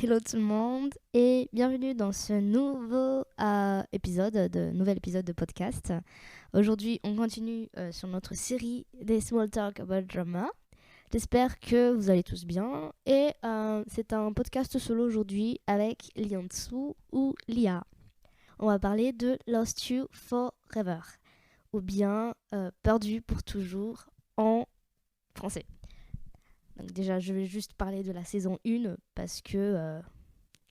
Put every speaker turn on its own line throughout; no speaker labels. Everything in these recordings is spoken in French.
Hello tout le monde et bienvenue dans ce nouvel épisode de podcast. Aujourd'hui, on continue sur notre série des Small Talk About Drama. J'espère que vous allez tous bien et c'est un podcast solo aujourd'hui avec Liansu ou Lia. On va parler de Lost You Forever ou bien Perdu pour toujours en français. Donc déjà, je vais juste parler de la saison 1 parce que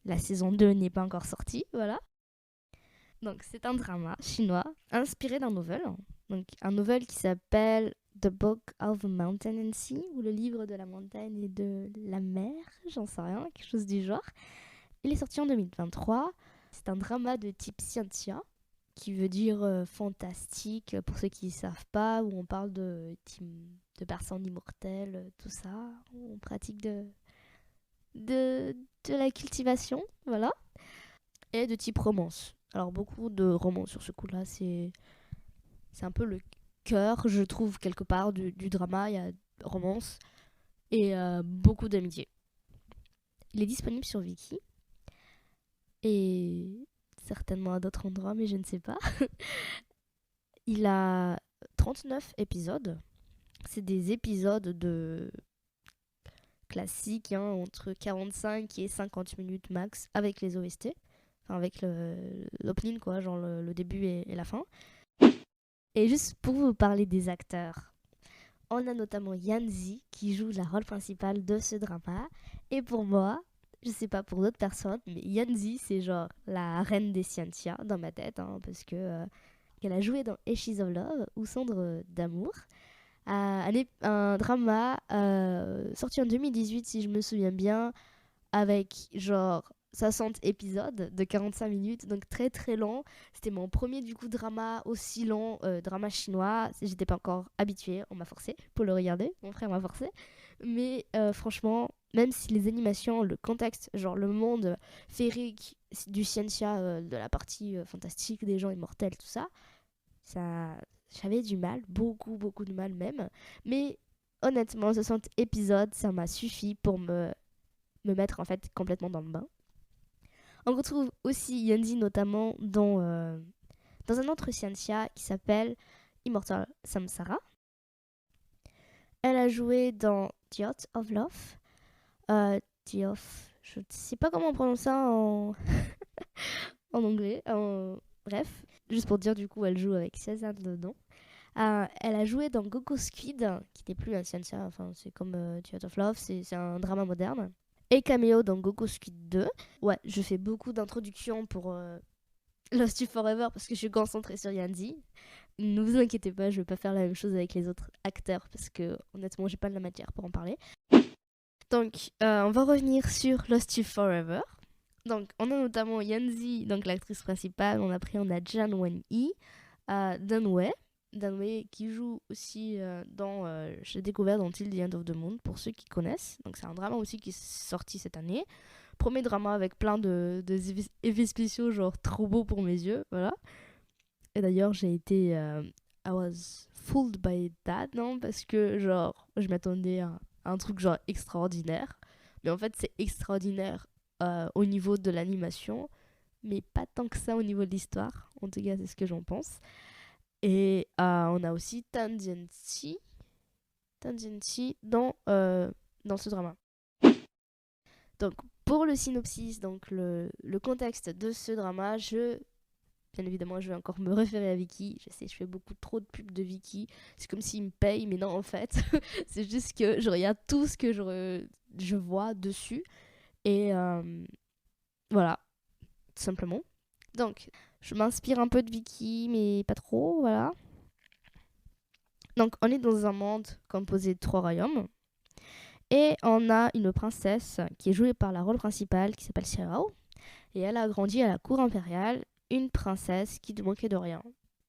la saison 2 n'est pas encore sortie, voilà. Donc c'est un drama chinois inspiré d'un novel. Donc un novel qui s'appelle The Book of the Mountain and Sea, ou le livre de la montagne et de la mer, j'en sais rien, quelque chose du genre. Il est sorti en 2023. C'est un drama de type scientia, qui veut dire fantastique, pour ceux qui ne savent pas, où on parle de personnes immortelles, tout ça. On pratique de la cultivation, voilà. Et de type romance. Alors beaucoup de romance sur ce coup-là, c'est un peu le cœur, je trouve, quelque part, du drama. Il y a romance et beaucoup d'amitié. Il est disponible sur Viki et certainement à d'autres endroits, mais je ne sais pas. Il a 39 épisodes. C'est des épisodes de classiques, entre 45 et 50 minutes max, avec les OST. Enfin, avec l'opening, quoi, genre le début et la fin. Et juste pour vous parler des acteurs, on a notamment Yanzi qui joue la rôle principale de ce drama. Et pour moi, je sais pas pour d'autres personnes, mais Yanzi, c'est genre la reine des scientia dans ma tête, parce que qu'elle a joué dans Ashes of Love ou Cendres d'amour. Un drama sorti en 2018, si je me souviens bien, avec genre 60 épisodes de 45 minutes, donc très très long. C'était mon premier du coup drama aussi long, drama chinois. J'étais pas encore habituée, on m'a forcé pour le regarder, mon frère m'a forcé. Mais franchement, même si les animations, le contexte, genre le monde féerique du scientia, de la partie fantastique, des gens immortels, tout ça, j'avais du mal, beaucoup de mal même. Mais honnêtement, 60 épisodes, ça m'a suffi pour me mettre en fait complètement dans le bain. On retrouve aussi Yanzi notamment dans un autre scientia qui s'appelle Immortal Samsara. Elle a joué dans The Art of Love. Je ne sais pas comment on prononce ça en, en anglais. Bref, juste pour dire, du coup, elle joue avec César dedans. Elle a joué dans Gogo Squid, qui n'est plus un scientia, enfin, c'est comme The Art of Love, c'est un drama moderne. Et caméo dans Gogo Squid 2. Ouais, je fais beaucoup d'introductions pour Lost You Forever parce que je suis concentrée sur Yanzi. Ne vous inquiétez pas, je vais pas faire la même chose avec les autres acteurs parce que honnêtement, j'ai pas de la matière pour en parler. Donc, on va revenir sur Lost You Forever. Donc, on a notamment Yanzi, donc l'actrice principale. On a Jan Wen-hee, Dan Wei qui joue aussi dans j'ai découvert dans Till the End of the Moon pour ceux qui connaissent. Donc c'est un drama aussi qui est sorti cette année. Premier drama avec plein de effets spéciaux genre trop beau pour mes yeux, voilà. Et d'ailleurs j'ai été I was fooled by that, non, parce que genre je m'attendais à un truc genre extraordinaire, mais en fait c'est extraordinaire au niveau de l'animation, mais pas tant que ça au niveau de l'histoire. En tout cas c'est ce que j'en pense. Et on a aussi Tangenchi dans ce drama. Donc, pour le synopsis, donc le contexte de ce drama, bien évidemment, je vais encore me référer à Viki. Je sais, je fais beaucoup trop de pubs de Viki. C'est comme s'ils me payent, mais non, en fait. C'est juste que je regarde tout ce que je vois dessus. Et voilà, tout simplement. Donc, je m'inspire un peu de Viki, mais pas trop, voilà. Donc, on est dans un monde composé de 3 royaumes. Et on a une princesse qui est jouée par la rôle principale qui s'appelle Xiao. Et elle a grandi à la cour impériale, une princesse qui ne manquait de rien.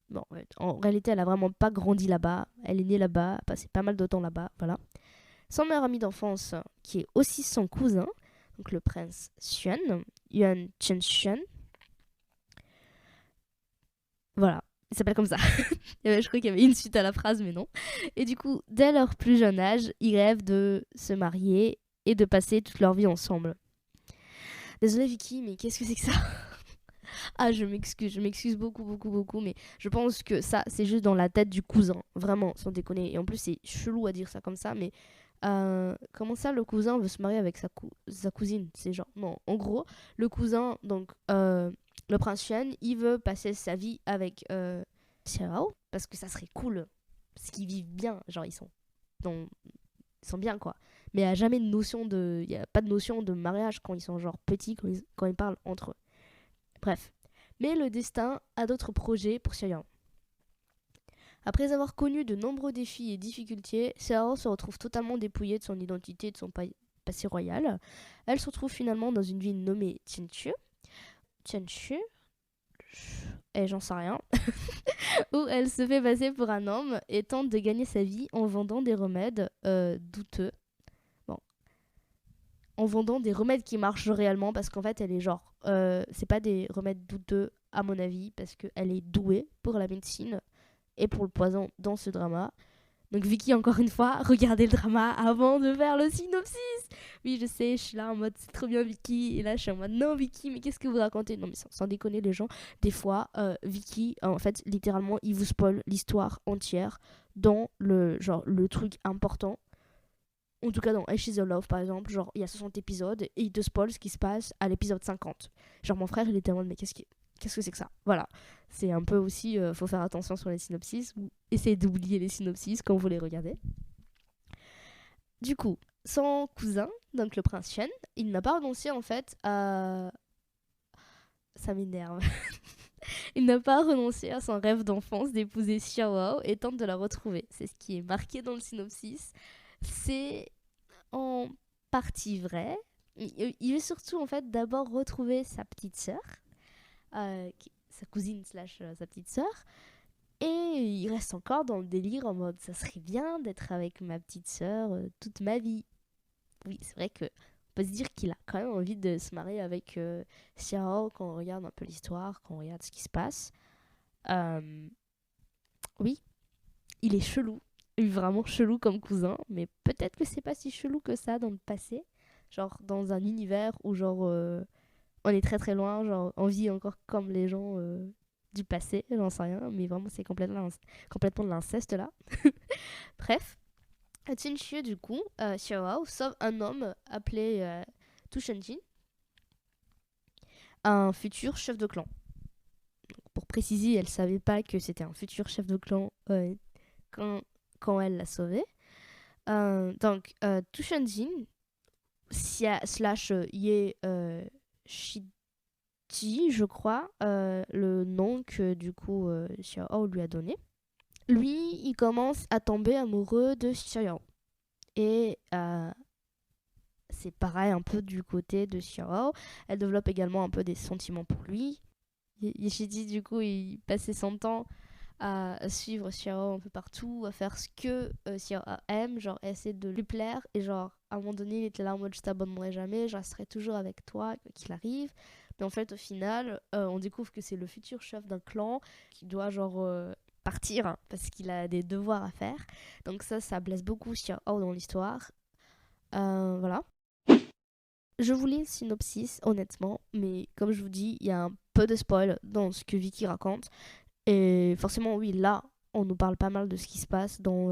Bon, en réalité, elle a vraiment pas grandi là-bas. Elle est née là-bas, a passé pas mal de temps là-bas, voilà. Son meilleur ami d'enfance, qui est aussi son cousin, donc le prince Yuan Chenxuan. Voilà, il s'appelle comme ça. Je crois qu'il y avait une suite à la phrase, mais non. Et du coup, dès leur plus jeune âge, ils rêvent de se marier et de passer toute leur vie ensemble. Désolée Vicky, mais qu'est-ce que c'est que ça? Ah, je m'excuse beaucoup, beaucoup, beaucoup, mais je pense que ça, c'est juste dans la tête du cousin, vraiment, sans déconner. Et en plus, c'est chelou à dire ça comme ça, mais comment ça, le cousin veut se marier avec sa cousine? C'est genre, non. En gros, le cousin, donc, le prince Chen, il veut passer sa vie avec Xiao, parce que ça serait cool, parce qu'ils vivent bien, genre, dans- ils sont bien, quoi. Mais il n'y a jamais de notion de. Il n'y a pas de notion de mariage quand ils sont genre petits, quand ils parlent entre eux. Bref. Mais le destin a d'autres projets pour Xiaoyang. Après avoir connu de nombreux défis et difficultés, Xiao se retrouve totalement dépouillée de son identité et de son passé royal. Elle se retrouve finalement dans une ville nommée Tianchu. Tianchu et j'en sais rien. Où elle se fait passer pour un homme et tente de gagner sa vie en vendant des remèdes douteux. Bon, en vendant des remèdes qui marchent réellement parce qu'en fait elle est genre c'est pas des remèdes douteux à mon avis parce qu'elle est douée pour la médecine et pour le poison dans ce drama. Donc Vicky, encore une fois, regardez le drama avant de faire le synopsis. Oui, je sais, je suis là en mode c'est trop bien Vicky. Et là, je suis en mode non Vicky, mais qu'est-ce que vous racontez? Non mais sans déconner les gens, des fois, Vicky, en fait, littéralement, il vous spoil l'histoire entière dans le truc important. En tout cas, dans Ash is the Love, par exemple, genre, il y a 60 épisodes et il te spoil ce qui se passe à l'épisode 50. Genre, mon frère, il était en mode, mais qu'est-ce que c'est que ça? Voilà. C'est un peu aussi, faut faire attention sur les synopsis, ou essayer d'oublier les synopsis quand vous les regardez. Du coup, son cousin, donc le prince Shen, il n'a pas renoncé, en fait, à... Ça m'énerve. Il n'a pas renoncé à son rêve d'enfance d'épouser Xiaowao et tente de la retrouver. C'est ce qui est marqué dans le synopsis. C'est en partie vrai. Il veut surtout en fait d'abord retrouver sa petite sœur, sa cousine slash sa petite sœur, et il reste encore dans le délire en mode ça serait bien d'être avec ma petite sœur toute ma vie. Oui, c'est vrai que on peut se dire qu'il a quand même envie de se marier avec Xiao quand on regarde un peu l'histoire, quand on regarde ce qui se passe. Euh, oui, il est chelou. Il est vraiment chelou comme cousin, mais peut-être que c'est pas si chelou que ça dans le passé. Genre dans un univers où genre on est très très loin, genre on vit encore comme les gens du passé, j'en sais rien, mais vraiment c'est complètement de l'inceste là. Bref, à Qinxue du coup, Xiaohao sauve un homme appelé Tu Shenjin, un futur chef de clan. Pour préciser, elle savait pas que c'était un futur chef de clan quand, quand elle l'a sauvé. Donc, Tu Shenjin slash Ye Shiji, je crois, le nom que du coup Xiao lui a donné. Lui, il commence à tomber amoureux de Xiao. Et c'est pareil un peu du côté de Xiao. Elle développe également un peu des sentiments pour lui. Yeshidi, du coup, il passait son temps à suivre Xiao un peu partout, à faire ce que Xiao aime, genre essayer de lui plaire. Et genre, à un moment donné, il était là en mode je t'abandonnerai jamais, je resterai toujours avec toi, quoi qu'il arrive. Mais en fait, au final, on découvre que c'est le futur chef d'un clan qui doit genre partir hein, parce qu'il a des devoirs à faire. Donc ça blesse beaucoup Xiao dans l'histoire. Voilà. Je vous lis le synopsis, honnêtement, mais comme je vous dis, il y a un peu de spoil dans ce que Vicky raconte. Et forcément, oui, là, on nous parle pas mal de ce qui se passe dans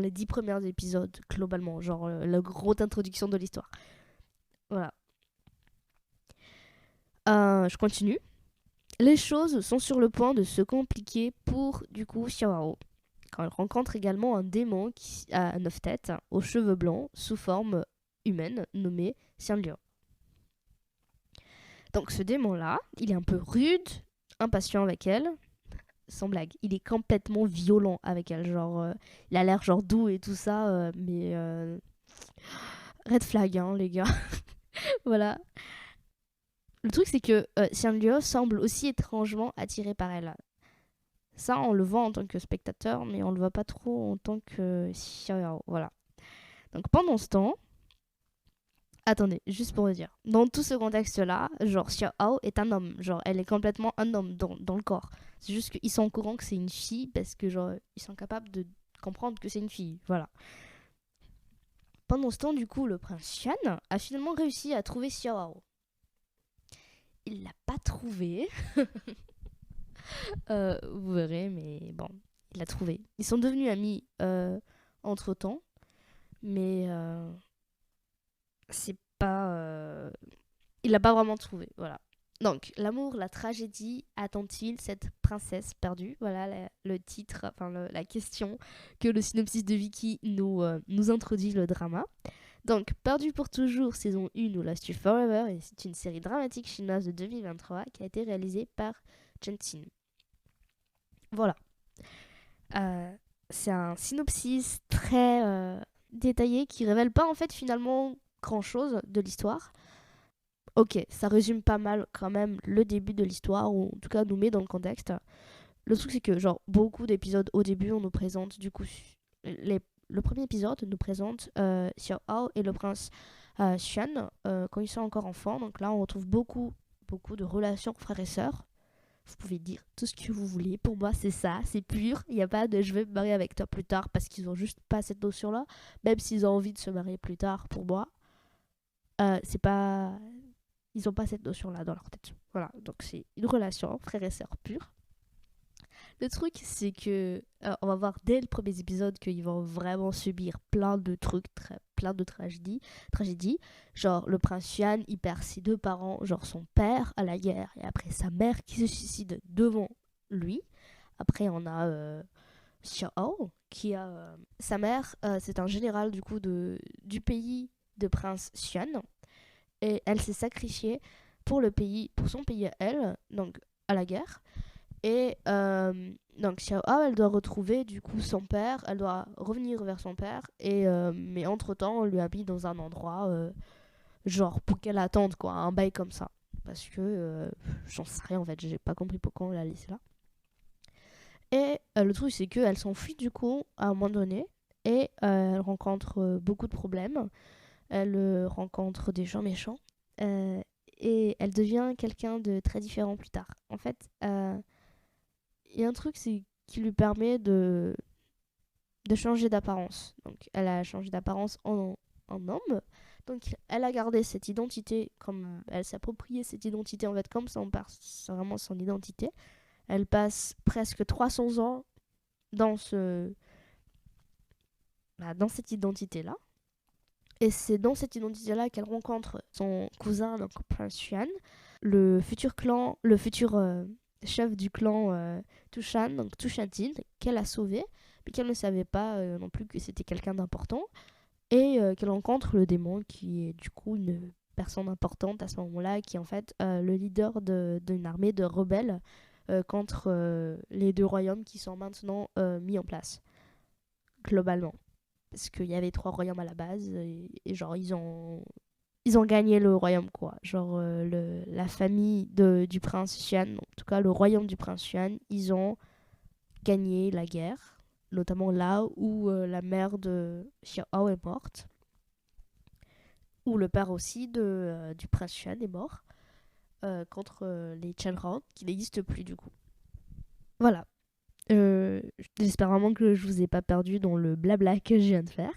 les 10 premiers épisodes, globalement. Genre, la grosse introduction de l'histoire. Voilà. Je continue. Les choses sont sur le point de se compliquer pour, du coup, Xiaohao. Quand elle rencontre également un démon qui a 9 têtes, aux cheveux blancs, sous forme humaine, nommé Xianliu. Donc ce démon-là, il est un peu rude, impatient avec elle, sans blague. Il est complètement violent avec elle, genre, il a l'air genre doux et tout ça, mais red flag, hein, les gars. Voilà. Le truc, c'est que Xianliu semble aussi étrangement attiré par elle. Ça, on le voit en tant que spectateur, mais on le voit pas trop en tant que Xiao. Voilà. Donc pendant ce temps, attendez, juste pour vous dire, dans tout ce contexte-là, genre Xiao est un homme, genre elle est complètement un homme dans le corps. C'est juste qu'ils sont au courant que c'est une fille parce que genre ils sont capables de comprendre que c'est une fille, voilà. Pendant ce temps, du coup, le prince Xian a finalement réussi à trouver Xiao. il l'a pas trouvé. Vous verrez, mais bon, il l'a trouvé. Ils sont devenus amis entre-temps, mais c'est pas... il l'a pas vraiment trouvé, voilà. Donc, l'amour, la tragédie, attend-il cette princesse perdue? Voilà le titre, enfin la question que le synopsis de Vicky nous introduit le drama. Donc, Perdu pour toujours, saison 1 ou Lost You Forever, et c'est une série dramatique chinoise de 2023 qui a été réalisée par Chen Xin. Voilà. Euh, c'est un synopsis très détaillé qui révèle pas en fait finalement grand chose de l'histoire. Ok, ça résume pas mal quand même le début de l'histoire, ou en tout cas nous met dans le contexte. Le truc c'est que genre beaucoup d'épisodes au début on nous présente du coup le premier épisode nous présente Xiao Hao et le prince Xuan quand ils sont encore enfants. Donc là on retrouve beaucoup de relations frères et sœurs. Vous pouvez dire tout ce que vous voulez. Pour moi, c'est ça, c'est pur. Il n'y a pas de je vais me marier avec toi plus tard parce qu'ils ont juste pas cette notion-là. Même s'ils ont envie de se marier plus tard, pour moi, c'est pas. Ils ont pas cette notion-là dans leur tête. Voilà, donc c'est une relation frère et sœur pure. Le truc, c'est que on va voir dès le premier épisode qu'ils vont vraiment subir plein de trucs, plein de tragédies. Genre, le prince Xuan, il perd ses deux parents, genre son père à la guerre, et après sa mère qui se suicide devant lui. Après, on a Xiao, qui a sa mère, c'est un général du coup du pays de prince Xuan, et elle s'est sacrifiée pour son pays à elle, donc à la guerre. Et donc Xiao Hao, elle doit retrouver du coup son père, elle doit revenir vers son père, mais entre-temps, on lui a mis dans un endroit, genre pour qu'elle attende quoi, un bail comme ça. Parce que j'en sais rien en fait, j'ai pas compris pourquoi on l'a laissé là. Et le truc c'est qu'elle s'enfuit du coup à un moment donné, et elle rencontre beaucoup de problèmes, elle rencontre des gens méchants, et elle devient quelqu'un de très différent plus tard. En fait, il y a un truc c'est qui lui permet de changer d'apparence. Donc elle a changé d'apparence en homme. Donc elle a gardé cette identité, comme elle s'appropriait cette identité en fait comme ça, c'est vraiment son identité. Elle passe presque 300 ans dans dans cette identité-là. Et c'est dans cette identité-là qu'elle rencontre son cousin, donc Prince Xuan, le futur chef du clan Tushan, donc Tushantin, qu'elle a sauvé, mais qu'elle ne savait pas non plus que c'était quelqu'un d'important, et qu'elle rencontre le démon, qui est du coup une personne importante à ce moment-là, qui est en fait le leader d'une armée de rebelles contre les deux royaumes qui sont maintenant mis en place, globalement. Parce qu'il y avait 3 royaumes à la base, et genre ils ont gagné le royaume quoi. Genre la famille du prince Xuan, en tout cas le royaume du prince Xuan, ils ont gagné la guerre, notamment là où la mère de Xiao est morte, où le père aussi du prince Xuan est mort contre les Chenrong qui n'existent plus du coup. Voilà. J'espère vraiment que je vous ai pas perdu dans le blabla que je viens de faire.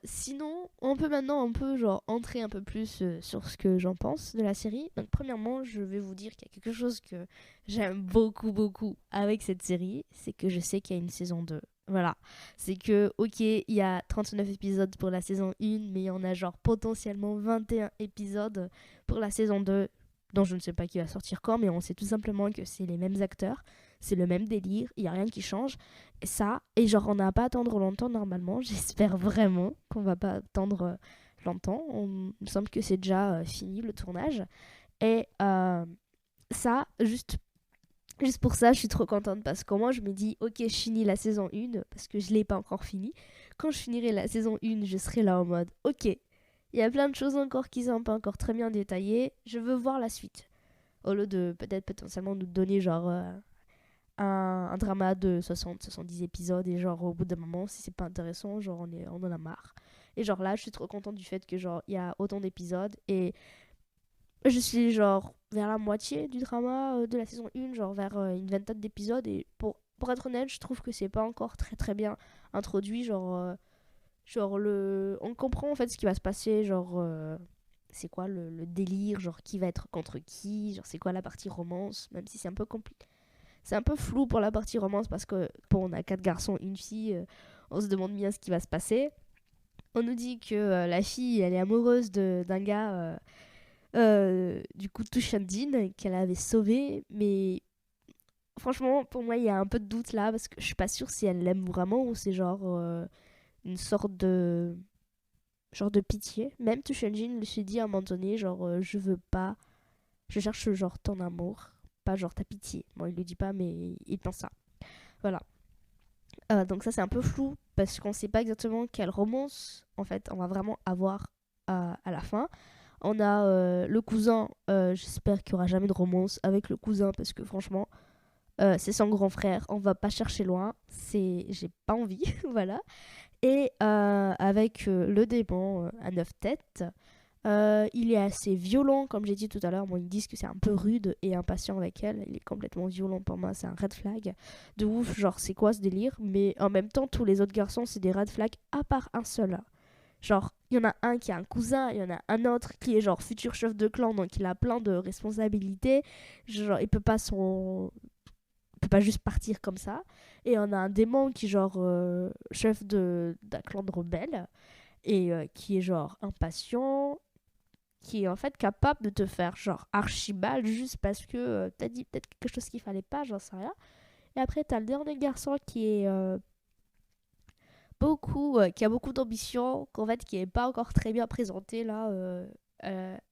Sinon, on peut maintenant genre entrer un peu plus sur ce que j'en pense de la série. Donc premièrement, je vais vous dire qu'il y a quelque chose que j'aime beaucoup avec cette série, c'est que je sais qu'il y a une saison 2. Voilà, c'est que ok, il y a 39 épisodes pour la saison 1, mais il y en a genre potentiellement 21 épisodes pour la saison 2, dont je ne sais pas qui va sortir quand, mais on sait tout simplement que c'est les mêmes acteurs, c'est le même délire, il n'y a rien qui change. Et genre on n'a pas à attendre longtemps normalement, j'espère vraiment qu'on va pas attendre longtemps. Il me semble que c'est déjà fini le tournage. Et ça, juste pour ça, je suis trop contente parce que moi je me dis, ok, je finis la saison 1 parce que je l'ai pas encore fini. Quand je finirai la saison 1, je serai là en mode, ok, il y a plein de choses encore qui sont pas encore très bien détaillées, je veux voir la suite. Au lieu de peut-être potentiellement nous donner genre un drama de 60-70 épisodes, et genre au bout d'un moment, si c'est pas intéressant, genre on en a marre. Et genre là, je suis trop contente du fait que genre il y a autant d'épisodes, et je suis genre vers la moitié du drama de la saison 1, genre vers une vingtaine d'épisodes, et pour être honnête, je trouve que c'est pas encore très bien introduit, genre on comprend en fait ce qui va se passer, genre c'est quoi le délire, genre qui va être contre qui, genre c'est quoi la partie romance, même si c'est un peu compliqué. C'est un peu flou pour la partie romance parce que, bon, on a 4 garçons, une fille, on se demande bien ce qui va se passer. On nous dit que la fille, elle est amoureuse d'un gars, du coup, Tushandin, qu'elle avait sauvé, mais franchement, pour moi, il y a un peu de doute là parce que je suis pas sûre si elle l'aime vraiment ou c'est genre une sorte de genre de pitié. Même Tushanjin le s'est dit à un moment donné, genre je veux pas, je cherche genre ton amour, pas genre ta pitié. Bon, il le dit pas, mais il pense ça. Voilà. Donc ça c'est un peu flou parce qu'on sait pas exactement quelle romance en fait on va vraiment avoir à la fin. On a le cousin, j'espère qu'il y aura jamais de romance avec le cousin parce que franchement c'est son grand frère, on va pas chercher loin, j'ai pas envie, voilà. Et avec le démon à 9 têtes, il est assez violent, comme j'ai dit tout à l'heure. Bon, ils disent que c'est un peu rude et impatient avec elle. Il est complètement violent pour moi, c'est un red flag. De ouf, genre, c'est quoi ce délire? Mais en même temps, tous les autres garçons, c'est des red flags, à part un seul. Genre, il y en a un qui a un cousin, il y en a un autre qui est genre futur chef de clan, donc il a plein de responsabilités. Genre, il peut pas juste partir comme ça. Et on a un démon qui est genre chef d'un clan de rebelles et qui est genre impatient, qui est en fait capable de te faire genre archibald juste parce que t'as dit peut-être quelque chose qu'il fallait pas, j'en sais rien. Et après t'as le dernier garçon qui est qui a beaucoup d'ambition, qu'en fait qui est pas encore très bien présenté là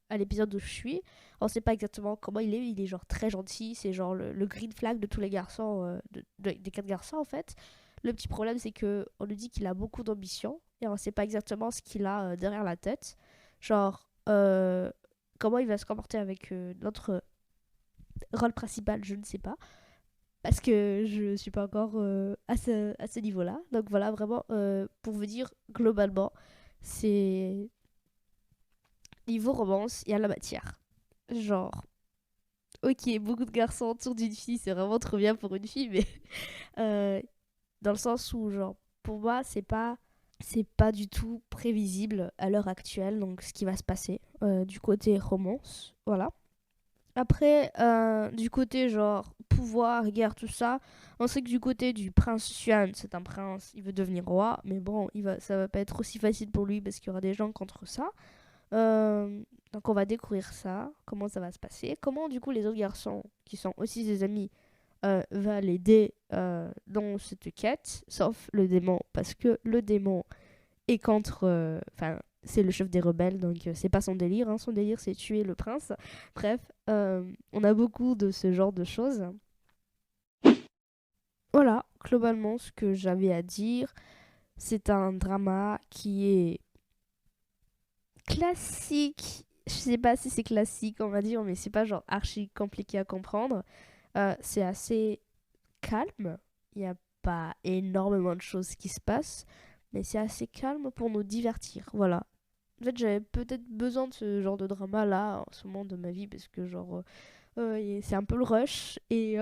à l'épisode où je suis. On sait pas exactement comment il est genre très gentil, c'est genre le green flag de tous les garçons, des 4 garçons en fait. Le petit problème c'est que on nous dit qu'il a beaucoup d'ambition et on sait pas exactement ce qu'il a derrière la tête. Genre comment il va se comporter avec notre rôle principal, je ne sais pas parce que je suis pas encore à ce niveau-là. Donc voilà, vraiment, pour vous dire, globalement, c'est niveau romance, il y a la matière. Genre, ok, beaucoup de garçons autour d'une fille, c'est vraiment trop bien pour une fille, mais euh, dans le sens où, genre, pour moi, c'est pas du tout prévisible à l'heure actuelle, donc ce qui va se passer du côté romance, voilà. Après, du côté genre pouvoir, guerre, tout ça, on sait que du côté du prince Xuan, c'est un prince, il veut devenir roi, mais bon, ça va pas être aussi facile pour lui parce qu'il y aura des gens contre ça. Donc on va découvrir ça, comment ça va se passer, comment du coup les autres garçons, qui sont aussi des amis, va l'aider dans cette quête, sauf le démon, parce que le démon est contre. Enfin, c'est le chef des rebelles, donc c'est pas son délire. Hein. Son délire, c'est tuer le prince. Bref, on a beaucoup de ce genre de choses. Voilà, globalement, ce que j'avais à dire. C'est un drama qui est classique. Je sais pas si c'est classique, on va dire, mais c'est pas genre archi compliqué à comprendre. C'est assez calme. Il n'y a pas énormément de choses qui se passent, mais c'est assez calme pour nous divertir. Voilà. En fait, j'avais peut-être besoin de ce genre de drama là en ce moment de ma vie parce que genre c'est un peu le rush et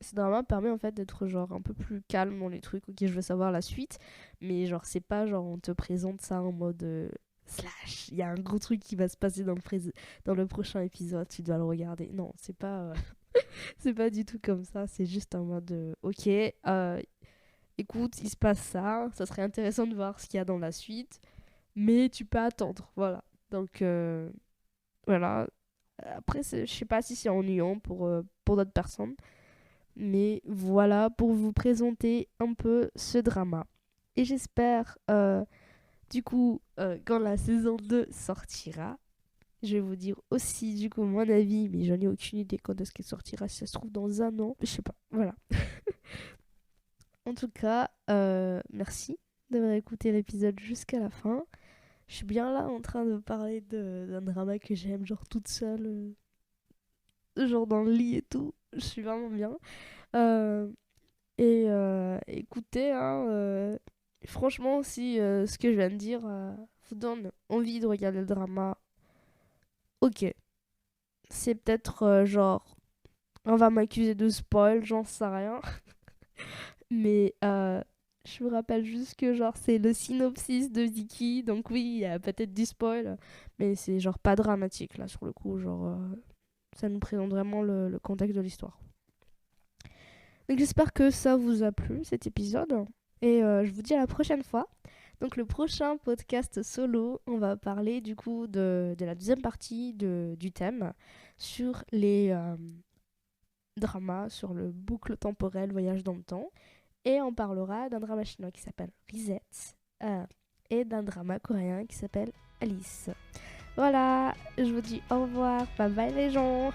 ce drama permet en fait d'être genre un peu plus calme dans les trucs. Ok, je veux savoir la suite, mais genre c'est pas genre on te présente ça en mode slash. Il y a un gros truc qui va se passer dans le prochain épisode, tu dois le regarder. Non, c'est pas c'est pas du tout comme ça. C'est juste en mode ok, écoute, il se passe ça. Ça serait intéressant de voir ce qu'il y a dans la suite mais tu peux attendre, voilà. Donc voilà. Après, je sais pas si c'est ennuyant pour d'autres personnes, mais voilà pour vous présenter un peu ce drama. Et j'espère, du coup, quand la saison 2 sortira, je vais vous dire aussi, du coup, mon avis, mais j'en ai aucune idée quand est-ce qu'elle sortira, si ça se trouve dans un an, je sais pas, voilà. En tout cas, merci d'avoir écouté l'épisode jusqu'à la fin. Je suis bien là en train de parler d'un drama que j'aime, genre toute seule, genre dans le lit et tout. Je suis vraiment bien. Euh, écoutez, hein, franchement, si ce que je viens de dire vous donne envie de regarder le drama, ok. C'est peut-être genre, on va m'accuser de spoil, j'en sais rien. Mais Je me rappelle juste que genre c'est le synopsis de Vicky, donc oui, il y a peut-être du spoil, mais c'est genre pas dramatique là sur le coup, genre ça nous présente vraiment le contexte de l'histoire. Donc j'espère que ça vous a plu cet épisode, et je vous dis à la prochaine fois. Donc le prochain podcast solo, on va parler du coup de la deuxième partie du thème sur les dramas, sur le boucle temporelle, voyage dans le temps. Et on parlera d'un drama chinois qui s'appelle Reset et d'un drama coréen qui s'appelle Alice. Voilà, je vous dis au revoir, bye bye les gens.